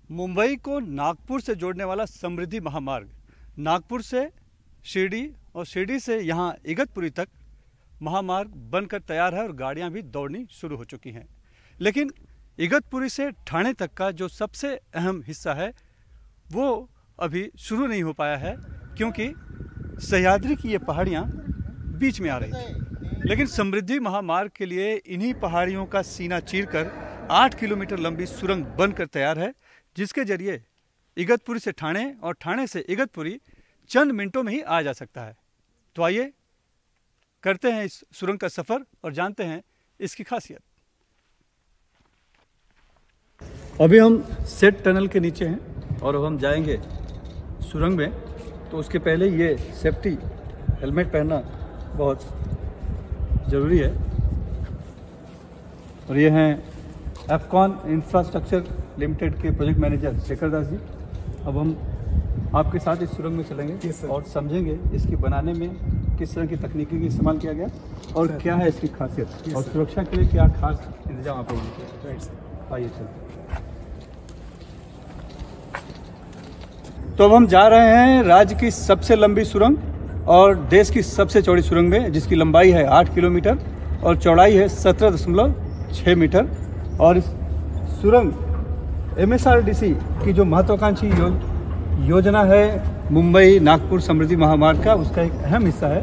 मुंबई को नागपुर से जोड़ने वाला समृद्धि महामार्ग नागपुर से शिरडी और शिरडी से यहाँ इगतपुरी तक महामार्ग बनकर तैयार है और गाड़ियाँ भी दौड़नी शुरू हो चुकी हैं। लेकिन इगतपुरी से ठाणे तक का जो सबसे अहम हिस्सा है वो अभी शुरू नहीं हो पाया है, क्योंकि सह्याद्री की ये पहाड़ियाँ बीच में आ रही थी। लेकिन समृद्धि महामार्ग के लिए इन्हीं पहाड़ियों का सीना चीरकर 8 किलोमीटर लंबी सुरंग बनकर तैयार है, जिसके जरिए इगतपुरी से ठाणे और ठाणे से इगतपुरी चंद मिनटों में ही आ जा सकता है। तो आइए करते हैं इस सुरंग का सफ़र और जानते हैं इसकी खासियत। अभी हम सेट टनल के नीचे हैं और अब हम जाएंगे सुरंग में, तो उसके पहले ये सेफ्टी हेलमेट पहनना बहुत ज़रूरी है। और ये हैं एफकॉन इंफ्रास्ट्रक्चर लिमिटेड के प्रोजेक्ट मैनेजर शेखर दास जी। अब हम आपके साथ इस सुरंग में चलेंगे और समझेंगे इसकी बनाने में किस तरह की तकनीकी का इस्तेमाल किया गया और क्या है इसकी खासियत और सुरक्षा के लिए क्या खास इंतजाम आप लोगों ने किया। आइए चलते। तो अब हम जा रहे हैं राज्य की सबसे लंबी सुरंग और देश की सबसे चौड़ी सुरंग में, जिसकी लंबाई है 8 किलोमीटर और चौड़ाई है 17.6 मीटर। और इस सुरंग MSRDC की जो महत्वाकांक्षी योजना है मुंबई नागपुर समृद्धि महामार्ग का, उसका एक अहम हिस्सा है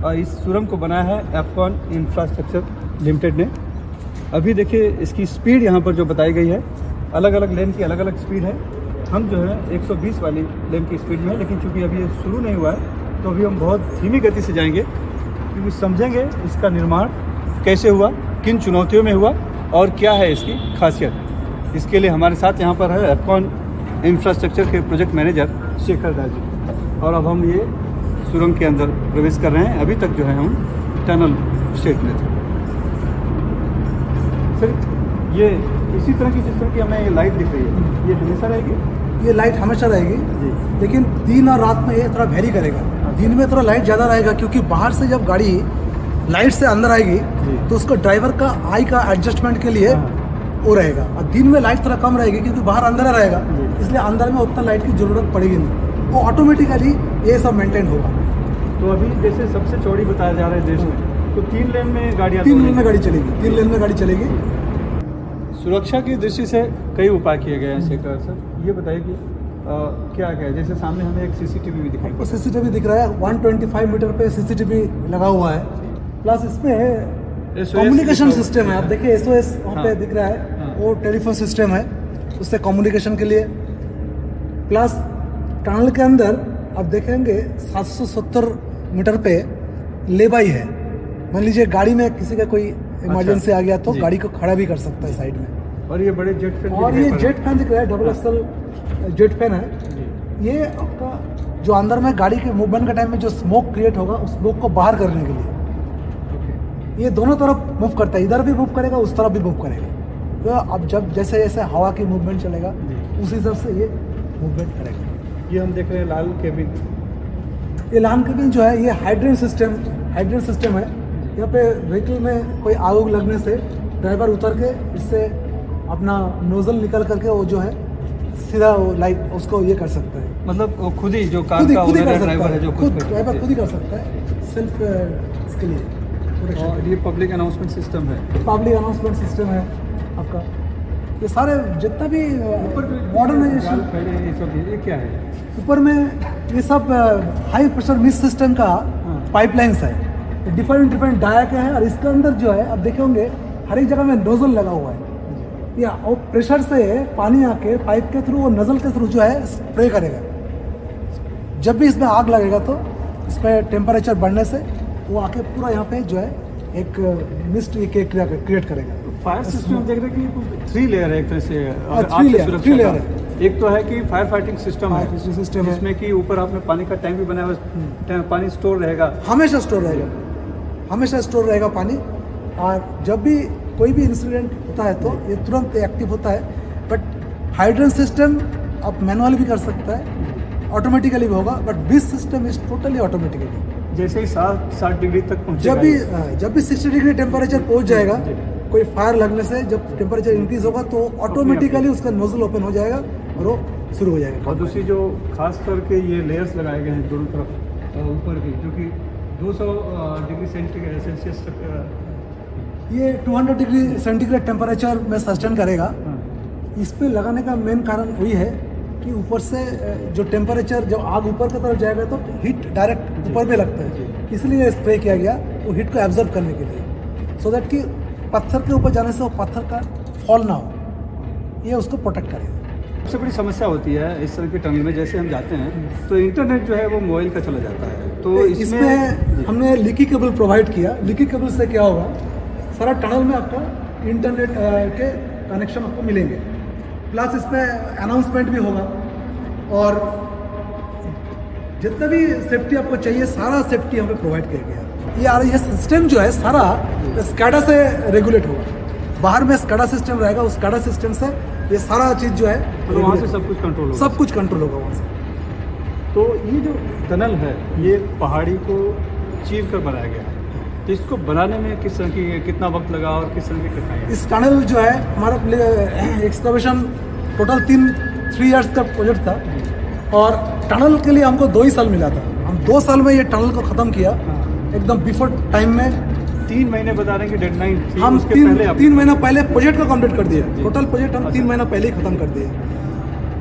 और इस सुरंग को बनाया है एफकॉन इंफ्रास्ट्रक्चर लिमिटेड ने। अभी देखिए इसकी स्पीड यहाँ पर जो बताई गई है, अलग अलग लेन की अलग अलग स्पीड है। हम जो है 120 वाली लेन की स्पीड में है, लेकिन चूंकि अभी ये शुरू नहीं हुआ है तो अभी हम बहुत धीमी गति से जाएंगे, क्योंकि समझेंगे इसका निर्माण कैसे हुआ, किन चुनौतियों में हुआ और क्या है इसकी खासियत। इसके लिए हमारे साथ यहाँ पर है एफकॉन इंफ्रास्ट्रक्चर के प्रोजेक्ट मैनेजर शेखर दास जी। और अब हम ये सुरंग के अंदर प्रवेश कर रहे हैं। अभी तक जो है हम टनल स्टेट में थे। सर ये इसी तरह की जिस तरह की हमें ये लाइट दिख रही है, ये हमेशा रहेगी? ये लाइट हमेशा रहेगी जी, लेकिन दिन और रात में ये थोड़ा वेरी करेगा। दिन में थोड़ा लाइट ज़्यादा रहेगा, क्योंकि बाहर से जब गाड़ी लाइट से अंदर आएगी तो उसको ड्राइवर का आई का एडजस्टमेंट के लिए वो रहेगा, और दिन में लाइट थोड़ा कम रहेगी क्योंकि बाहर अंदर रहेगा, इसलिए अंदर में उतना लाइट की ज़रूरत पड़ेगी नहीं, वो ऑटोमेटिकली ये सब मेंटेन होगा। तो अभी जैसे सबसे चौड़ी बताया जा रहा है देश में, तो 3 लेन में गाड़ियाँ 3 लेन में गाड़ी चलेगी, 3 लेन में गाड़ी चलेगी। सुरक्षा की दृष्टि से कई उपाय किए गए हैं शेखर सर, ये बताइए कि क्या क्या है। जैसे सामने हमें एक CCTV भी दिखाई, CCTV दिख रहा है, 125 मीटर पे CCTV लगा हुआ है, प्लस इसमें कम्युनिकेशन सिस्टम है। आप देखिए SOS वहाँ पे दिख रहा है, वो टेलीफोन सिस्टम है, उससे कम्युनिकेशन के लिए। प्लस टनल के अंदर आप देखेंगे 770 मीटर पे लेबाई है। मान लीजिए गाड़ी में किसी का कोई इमरजेंसी आ गया तो गाड़ी को खड़ा भी कर सकता है साइड में। और ये बड़े जेट फैन, और ये जेट फैन दिख रहा है, डबल एक्सल जेट फैन है। ये आपका जो अंदर में गाड़ी के मूवमेंट के टाइम में जो स्मोक क्रिएट होगा, उस स्मोक को बाहर करने के लिए ये दोनों तरफ मूव करता है, इधर भी मूव करेगा, उस तरफ भी मूव करेगा। तो अब जब जैसे जैसे हवा की मूवमेंट चलेगा उसी हिसाब से ये मूवमेंट करेगा। ये हम देख रहे हैं लाल केबिन, ये लाल केबिन जो है ये हाइड्रेंट सिस्टम है। यहाँ पे व्हीकल में कोई आग लगने से ड्राइवर उतर के इससे अपना नोजल निकल करके वो जो है सीधा वो लाइट उसको ये कर सकता है। मतलब वो खुद ही जो कार का ओनर है, ड्राइवर है, जो ड्राइवर खुद ही कर सकता है सेल्फ इसके लिए। और ये पब्लिक अनाउंसमेंट सिस्टम है, है आपका। ये सारे जितना भी मॉडर्नाइजेशन ये क्या है, ऊपर में ये सब हाई प्रेशर मिस्ट सिस्टम का पाइपलाइंस है, डिफरेंट डाया के हैं। और इसके अंदर जो है आप देखे होंगे हर एक जगह में नोजल लगा हुआ है, या वो प्रेशर से पानी आके पाइप के थ्रू वो नजल के थ्रू जो है स्प्रे करेगा। जब भी इसमें आग लगेगा तो इसमें टेम्परेचर बढ़ने से वो आके पूरा यहाँ पे जो है एक मिस्ट क्रिएट करेगा। फायर सिस्टम देख रहे हैं कि 3 लेयर है एक तरह से, 3 लेयर है। एक तो है कि फायर फाइटिंग सिस्टम है, जिसमें कि ऊपर आपने पानी का टैंक भी बनाया हुआ, पानी स्टोर रहेगा, हमेशा स्टोर रहेगा पानी। और जब भी कोई भी इंसिडेंट होता है तो ये तुरंत एक्टिव होता है। बट हाइड्रेंट सिस्टम आप मैनुअल भी कर सकता है, ऑटोमेटिकली भी होगा, but this system is totally automatically. जैसे ही 60 डिग्री तक पहुँचेगा, जब भी 60 डिग्री टेम्परेचर पहुँच जाएगा, कोई फायर लगने से जब टेम्परेचर इंक्रीज होगा तो ऑटोमेटिकली उसका नोजल ओपन हो जाएगा और वो शुरू हो जाएगा। और दूसरी जो खास करके ये लेयर्स लगाए गए हैं दोनों तरफ ऊपर की, जो कि 200 डिग्री सेल्सियस तक ये 200 डिग्री सेंटीग्रेड टेम्परेचर में सस्टेन करेगा। इस पे लगाने का मेन कारण वही है कि ऊपर से जो टेम्परेचर जब आग ऊपर की तरफ जाएगा तो हीट डायरेक्ट ऊपर में लगता है, इसलिए स्प्रे किया गया वो हीट को एब्जॉर्ब करने के लिए, सो दैट कि पत्थर के ऊपर जाने से वो पत्थर का फॉल ना हो, ये उसको प्रोटेक्ट करेगा। सबसे बड़ी समस्या होती है इस तरह की टनल में, जैसे हम जाते हैं तो इंटरनेट जो है वो मोबाइल का चला जाता है, तो इसमें हमने लीकी केबल प्रोवाइड किया। लीकी केबल से क्या होगा, सारा टनल में आपका इंटरनेट के कनेक्शन आपको मिलेंगे, प्लस इसमें अनाउंसमेंट भी होगा और जितना भी सेफ्टी आपको चाहिए सारा सेफ्टी हमें प्रोवाइड किया गया। ये सिस्टम जो है सारा स्काडा से रेगुलेट होगा, बाहर में स्काडा सिस्टम रहेगा, उस स्काडा सिस्टम से ये सारा चीज़ जो है तो वहाँ से सब कुछ कंट्रोल होगा, सब कुछ कंट्रोल होगा वहाँ से। तो ये जो टनल है ये पहाड़ी को चीर कर बनाया गया है, तो इसको बनाने में किस तरह की कितना वक्त लगा और किस तरह की कठिनाई? इस टनल जो है हमारा एक्सकवेशन टोटल 3 इयर्स का प्रोजेक्ट था और टनल के लिए हमको 2 ही साल मिला था। हम 2 साल में ये टनल को ख़त्म किया एकदम बिफोर टाइम में। 3 महीने बता रहे हैं कि डेडलाइन थी, हम उसके 3 महीना पहले प्रोजेक्ट को कंप्लीट कर दिया। टोटल प्रोजेक्ट हम 3 महीना पहले ही ख़त्म कर दिए।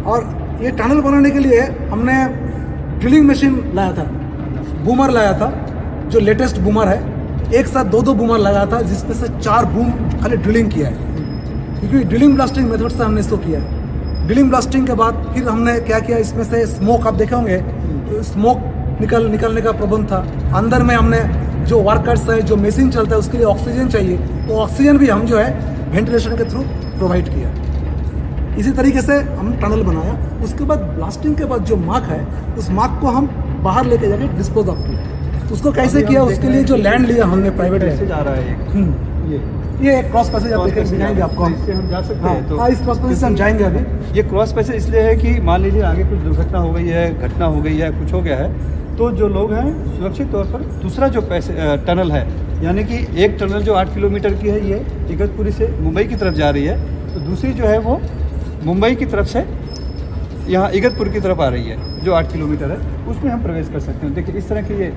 और ये टनल बनाने के लिए हमने ड्रिलिंग मशीन लाया था, बूमर लाया था, जो लेटेस्ट बूमर है, एक साथ 2 बूमर लगाया था, जिसमें से 4 बूम खाली ड्रिलिंग किया है, क्योंकि ड्रिलिंग ब्लास्टिंग मेथड से हमने इसको किया है। ड्रिलिंग ब्लास्टिंग के बाद फिर हमने क्या किया, इसमें से स्मोक आप देखे होंगे, स्मोक निकलने का प्रबंध था। अंदर में हमने जो वर्कर्स है, जो मशीन चलता है, उसके लिए ऑक्सीजन चाहिए, तो ऑक्सीजन भी हम जो है वेंटिलेशन के थ्रू प्रोवाइड किया। इसी तरीके से हम टनल बनाया। उसके बाद ब्लास्टिंग के बाद जो मार्क है, उस मार्क को हम बाहर लेके जाके डिस्पोज ऑफ किया। उसको कैसे किया, उसके लिए जो लैंड लिया हमने प्राइवेट लैंड जा रहा है ये एक क्रॉस पैसेज आप देखें दिखाएंगे आपको, इससे हम जा सकते हैं। तो इस क्रॉस पैसेज से हम जाएंगे अभी। ये क्रॉस पैसेज इसलिए है कि मान लीजिए आगे कुछ दुर्घटना हो गई है, घटना हो गई है, कुछ हो गया है, तो जो लोग हैं सुरक्षित तौर पर दूसरा जो टनल है, यानी कि एक टनल जो 8 किलोमीटर की है ये इगतपुरी से मुंबई की तरफ जा रही है, तो दूसरी जो है वो मुंबई की तरफ से यहाँ इगतपुर की तरफ आ रही है, जो 8 किलोमीटर है, उसमें हम प्रवेश कर सकते हैं। देखिए इस तरह के ये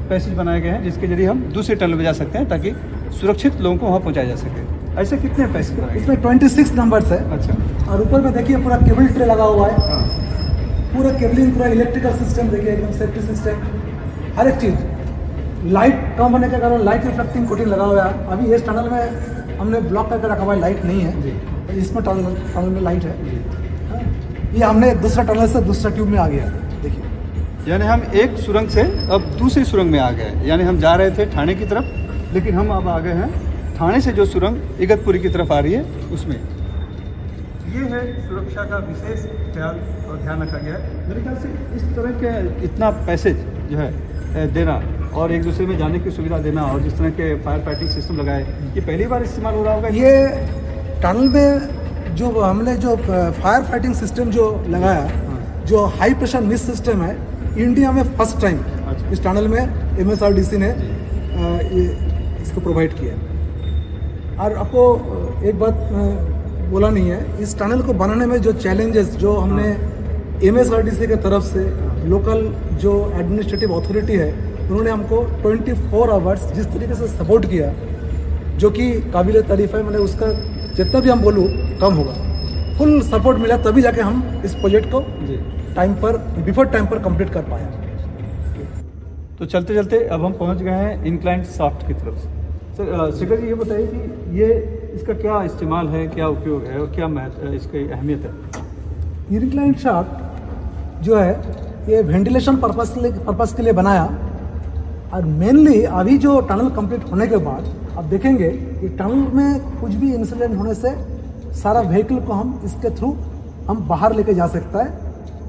पैसेज बनाए गए हैं जिसके जरिए हम दूसरे टनल में जा सकते हैं, ताकि सुरक्षित लोगों को वहाँ पहुँचाया जा सके। ऐसे कितने पैसेज बनाए? इसमें 26 नंबर्स है। अच्छा। और ऊपर में देखिए पूरा केबल ट्रे लगा हुआ है, पूरा केबलिंग, पूरा इलेक्ट्रिकल सिस्टम देखिए, एकदम सेफ्टी सिस्टम, हर एक चीज़। लाइट कम होने के कारण लाइट रिफ्लेक्टिंग कोटिंग लगा हुआ है। अभी इस टनल में हमने ब्लॉक करके रखा हुआ है, लाइट नहीं है, इसमें टनल में लाइट है। ये हमने दूसरा टनल से दूसरा ट्यूब में आ गया, देखिए। यानी हम एक सुरंग से अब दूसरी सुरंग में आ गए, यानी हम जा रहे थे ठाणे की तरफ, लेकिन हम अब आ गए हैं ठाणे से जो सुरंग इगतपुरी की तरफ आ रही है उसमें। ये है सुरक्षा का विशेष ख्याल और ध्यान रखा गया है। मेरे ख्याल से इस तरह के इतना पैसेज जो है देना और एक दूसरे में जाने की सुविधा देना और जिस तरह के फायर फाइटिंग सिस्टम लगाए, ये पहली बार इस्तेमाल हो रहा होगा। ये टनल में जो हमने जो फायर फाइटिंग सिस्टम जो लगाया, जो हाई प्रेशर मिस सिस्टम है, इंडिया में फर्स्ट टाइम इस टनल में MSRDC ने इसको प्रोवाइड किया। और आपको एक बात बोला नहीं है, इस टनल को बनाने में जो चैलेंजेस जो हमने MSRDC के तरफ से लोकल जो एडमिनिस्ट्रेटिव अथॉरिटी है, उन्होंने हमको 24 आवर्स जिस तरीके से सपोर्ट किया, जो कि काबिल तारीफ है। मैंने उसका जितना भी हम बोलूँ कम होगा, फुल सपोर्ट मिला, तभी जाके हम इस प्रोजेक्ट को टाइम पर, बिफोर टाइम पर कंप्लीट कर पाया। तो चलते चलते अब हम पहुंच गए हैं इंक्लाइंड शाफ्ट की तरफ। सर शेखर जी ये बताइए कि ये इसका क्या इस्तेमाल है, क्या उपयोग है और क्या इसकी अहमियत है? इंक्लाइंड शाफ्ट जो है ये वेंटिलेशन पर्पस के लिए बनाया। और मेनली अभी जो टनल कंप्लीट होने के बाद आप देखेंगे कि टनल में कुछ भी इंसिडेंट होने से सारा व्हीकल को हम इसके थ्रू हम बाहर लेके जा सकता है,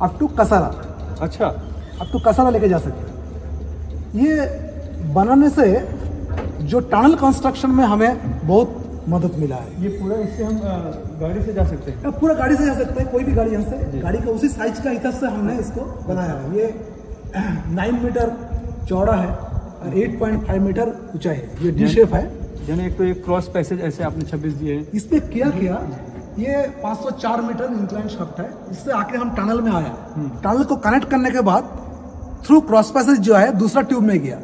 अप टू कसारा। अच्छा, अप टू कसारा लेके जा सकते हैं। ये बनाने से जो टनल कंस्ट्रक्शन में हमें बहुत मदद मिला है। ये पूरा इससे हम गाड़ी से जा सकते हैं? पूरा गाड़ी से जा सकते हैं, कोई भी गाड़ी यहाँ से, गाड़ी का उसी साइज का हिसाब से हमने इसको बनाया है। ये 9 मीटर चौड़ा है और 8.5 मीटर ऊंचा है। ये डी शेप है। यानी एक तो एक क्रॉस पैसेज ऐसे आपने 26 दिए हैं। इसमें क्या ये 504 मीटर इंक्लाइन शाफ्ट है। इससे आके हम टनल में आया। टनल को कनेक्ट करने के बाद थ्रू क्रॉस पैसेज जो है दूसरा ट्यूब में गया।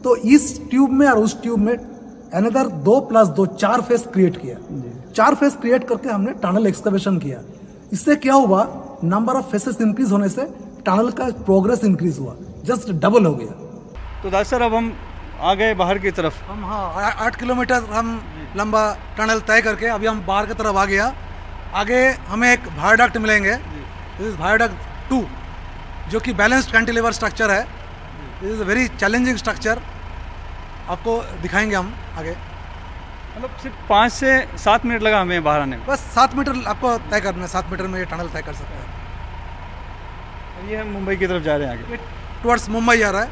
तो इस ट्यूब में और उस ट्यूब में अनदर 2+2 4 फेस क्रिएट किया। 4 फेस क्रिएट करके हमने टनल एक्सकवेशन किया। इससे क्या हुआ, नंबर ऑफ फेसेस इंक्रीज होने से टनल का प्रोग्रेस इंक्रीज हुआ, जस्ट डबल हो गया। तो दास सर अब हम आ गए बाहर की तरफ। हम 8 किलोमीटर हम लंबा टनल तय करके अभी हम बाहर की तरफ आ गया। आगे हमें एक वायडक्ट मिलेंगे, दिस इज वायडक्ट 2, जो कि बैलेंस्ड कैंटिलीवर स्ट्रक्चर है। This is a very challenging structure, आपको दिखाएंगे हम आगे। मतलब सिर्फ 5 से 7 मिनट लगा हमें बाहर आने में। बस 7 मीटर आपको तय करना है, 7 मीटर में ये टनल तय कर सकते हैं। ये हम मुंबई की तरफ जा रहे हैं आगे। ये टुवर्ड्स मुंबई जा रहा है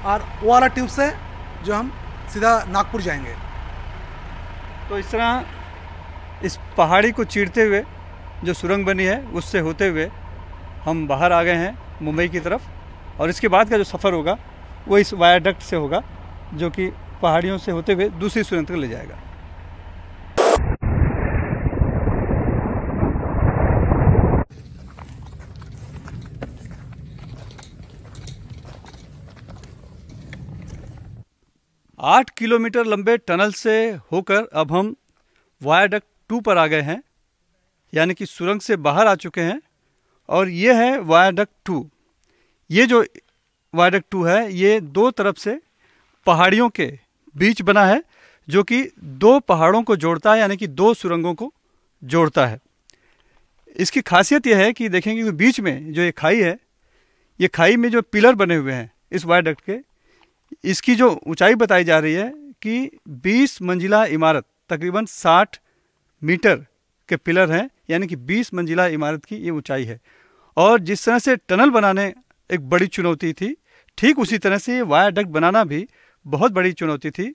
और वो वाला ट्यूब से जो हम सीधा नागपुर जाएंगे। तो इस तरह इस पहाड़ी को चीरते हुए जो सुरंग बनी है उससे होते हुए हम बाहर आ गए हैं मुंबई की तरफ। और इसके बाद का जो सफ़र होगा वो इस वायाडक्ट से होगा, जो कि पहाड़ियों से होते हुए दूसरी सुरंग तक ले जाएगा। आठ किलोमीटर लंबे टनल से होकर अब हम वायाडक्ट 2 पर आ गए हैं, यानी कि सुरंग से बाहर आ चुके हैं। और ये है वायाडक्ट 2। ये जो वायाडक्ट 2 है ये 2 तरफ से पहाड़ियों के बीच बना है, जो कि 2 पहाड़ों को जोड़ता है, यानी कि 2 सुरंगों को जोड़ता है। इसकी खासियत यह है कि देखेंगे कि बीच में जो ये खाई है, ये खाई में जो पिलर बने हुए हैं इस वायाडक्ट के, इसकी जो ऊंचाई बताई जा रही है कि 20 मंजिला इमारत, तकरीबन 60 मीटर के पिलर हैं, यानी कि 20 मंजिला इमारत की ये ऊंचाई है। और जिस तरह से टनल बनाने एक बड़ी चुनौती थी, ठीक उसी तरह से ये वायाडक्ट बनाना भी बहुत बड़ी चुनौती थी,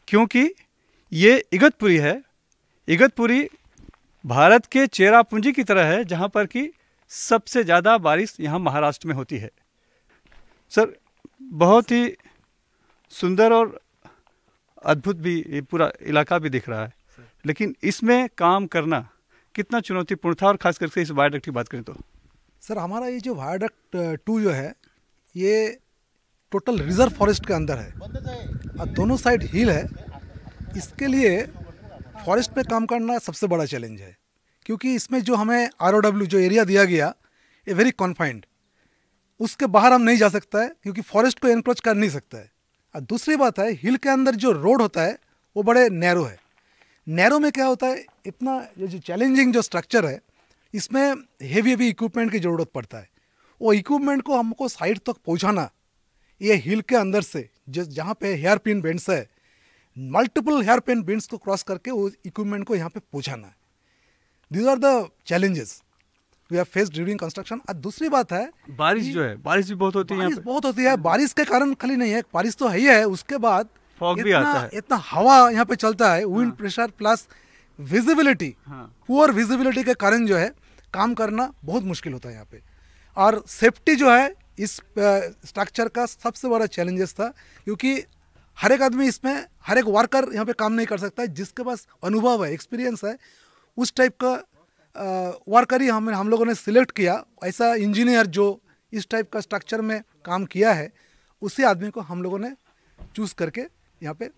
क्योंकि ये इगतपुरी है। इगतपुरी भारत के चेरापूंजी की तरह है, जहाँ पर कि सबसे ज़्यादा बारिश यहाँ महाराष्ट्र में होती है। सर बहुत ही सुंदर और अद्भुत भी ये पूरा इलाका भी दिख रहा है, लेकिन इसमें काम करना कितना चुनौतीपूर्ण था, और खास करके इस वायाडक्ट की बात करें तो। सर हमारा ये जो वायाडक्ट 2 जो है ये टोटल रिजर्व फॉरेस्ट के अंदर है और दोनों साइड हिल है। इसके लिए फॉरेस्ट में काम करना सबसे बड़ा चैलेंज है, क्योंकि इसमें जो हमें ROW जो एरिया दिया गया ये वेरी कॉन्फाइंड, उसके बाहर हम नहीं जा सकता है, क्योंकि फॉरेस्ट को एनक्रोच कर नहीं सकता है। और दूसरी बात है, हिल के अंदर जो रोड होता है वो बड़े नैरो है। नैरो में क्या होता है, इतना ये जो चैलेंजिंग जो स्ट्रक्चर है इसमें हेवी इक्विपमेंट की ज़रूरत पड़ता है। वो इक्विपमेंट को हमको साइड तक पहुंचाना, ये हिल के अंदर से जहाँ पे हेयर पिन बेंड्स है, मल्टीपल हेयर पिन बेंड्स को क्रॉस करके वो इक्विपमेंट को यहाँ पे पहुँचाना है। These are the challenges we have faced during construction. और दूसरी बात है बारिश जो है, बारिश भी बहुत होती है, बारिश बहुत होती है। बारिश के कारण खाली नहीं है, बारिश तो है ही है, उसके बाद फॉग भी आता है, इतना हवा यहाँ पे चलता है, wind pressure plus visibility, poor visibility के कारण जो है काम करना बहुत मुश्किल होता है यहाँ पे। और सेफ्टी जो है इस स्ट्रक्चर का सबसे बड़ा चैलेंजेस था, क्योंकि हर एक आदमी इसमें, हर एक वर्कर यहाँ पे काम नहीं कर सकता है। जिसके पास अनुभव है, एक्सपीरियंस है, उस टाइप का वर्कर ही हम लोगों ने सिलेक्ट किया। ऐसा इंजीनियर जो इस टाइप का स्ट्रक्चर में काम किया है, उसी आदमी को हम लोगों ने चूज करके यहाँ पे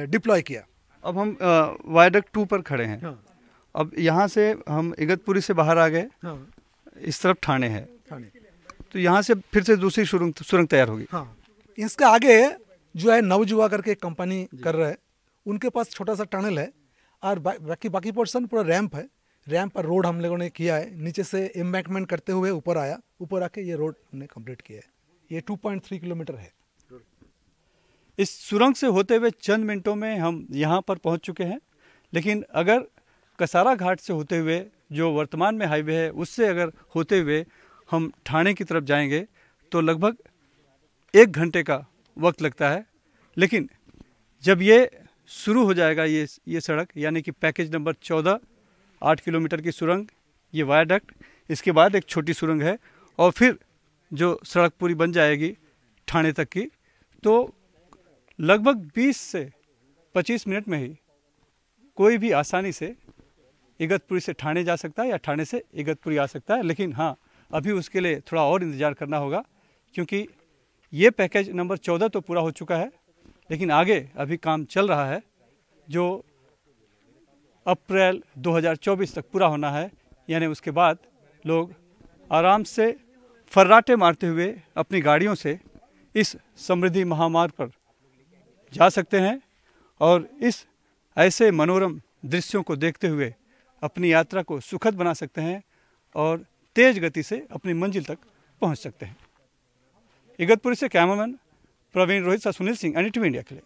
डिप्लॉय किया। अब हम वायाडक्ट 2 पर खड़े हैं। हाँ। अब यहाँ से हम इगतपुरी से बाहर आ गए, हाँ। इस तरफ ठाणे है, ठाणे। तो यहाँ से फिर से दूसरी सुरंग तैयार होगी। हाँ, इसके आगे जो है नवजुवा करके एक कंपनी कर रहा है, उनके पास छोटा सा टनल है और बाकी पोर्शन पूरा रैंप है। रैंप पर रोड हम लोगों ने किया है, नीचे से एम्बैंकमेंट करते हुए ऊपर आया, ऊपर आके ये रोड हमने कंप्लीट किया है। ये 2.3 किलोमीटर है। इस सुरंग से होते हुए चंद मिनटों में हम यहाँ पर पहुँच चुके हैं, लेकिन अगर कसारा घाट से होते हुए जो वर्तमान में हाईवे है उससे अगर होते हुए हम ठाणे की तरफ जाएंगे तो लगभग 1 घंटे का वक्त लगता है। लेकिन जब ये शुरू हो जाएगा ये सड़क, यानी कि पैकेज नंबर 14, 8 किलोमीटर की सुरंग, ये वायाडक्ट, इसके बाद एक छोटी सुरंग है और फिर जो सड़क पूरी बन जाएगी ठाणे तक की, तो लगभग 20 से 25 मिनट में ही कोई भी आसानी से इगतपुरी से ठाणे जा सकता है या ठाणे से इगतपुरी आ सकता है। लेकिन हाँ, अभी उसके लिए थोड़ा और इंतज़ार करना होगा, क्योंकि ये पैकेज नंबर 14 तो पूरा हो चुका है, लेकिन आगे अभी काम चल रहा है जो अप्रैल 2024 तक पूरा होना है। यानी उसके बाद लोग आराम से फर्राटे मारते हुए अपनी गाड़ियों से इस समृद्धि महामार्ग पर जा सकते हैं और इस ऐसे मनोरम दृश्यों को देखते हुए अपनी यात्रा को सुखद बना सकते हैं और तेज गति से अपनी मंजिल तक पहुंच सकते हैं। इगतपुरी से कैमरामैन प्रवीण रोहित सा सुनील सिंह, NDTV इंडिया के लिए।